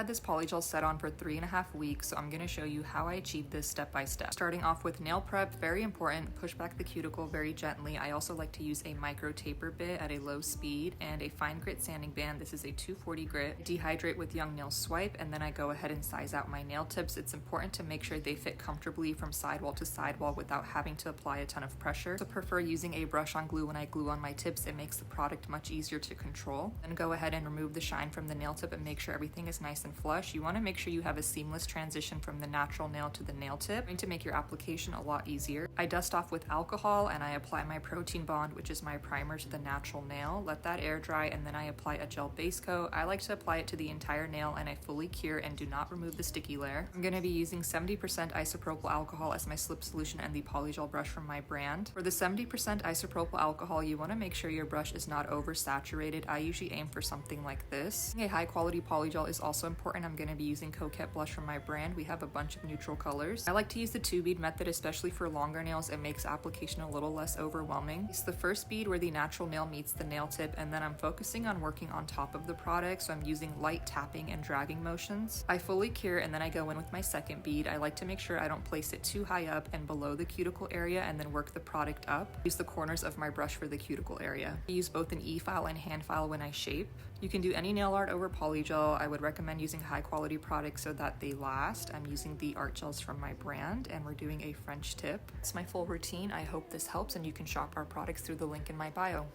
had this polygel set on for 3.5 weeks, so I'm going to show you how I achieved this step by step. Starting off with nail prep, very important, push back the cuticle very gently. I also like to use a micro taper bit at a low speed and a fine grit sanding band. This is a 240 grit. Dehydrate with young nail swipe, and then I go ahead and size out my nail tips. It's important to make sure they fit comfortably from sidewall to sidewall without having to apply a ton of pressure. So prefer using a brush on glue when I glue on my tips. It makes the product much easier to control. Then go ahead and remove the shine from the nail tip and make sure everything is nice and flush. You want to make sure you have a seamless transition from the natural nail to the nail tip, going to make your application a lot easier. I dust off with alcohol and I apply my protein bond, which is my primer, to the natural nail. Let that air dry, and then I apply a gel base coat. I like to apply it to the entire nail, and I fully cure and do not remove the sticky layer. I'm going to be using 70% isopropyl alcohol as my slip solution and the polygel brush from my brand. For the 70% isopropyl alcohol, you want to make sure your brush is not oversaturated. I usually aim for something like this. A high quality polygel is also important. I'm going to be using Coquette blush from my brand. We have a bunch of neutral colors. I like to use the 2-bead method, especially for longer nails. It makes application a little less overwhelming. It's the first bead where the natural nail meets the nail tip, and then I'm focusing on working on top of the product, so I'm using light tapping and dragging motions. I fully cure, and then I go in with my second bead. I like to make sure I don't place it too high up and below the cuticle area, and then work the product up. Use the corners of my brush for the cuticle area. I use both an e-file and hand file when I shape. You can do any nail art over polygel. I would recommend using high quality products so that they last. I'm using the art gels from my brand, and we're doing a French tip. It's my full routine. I hope this helps, and you can shop our products through the link in my bio.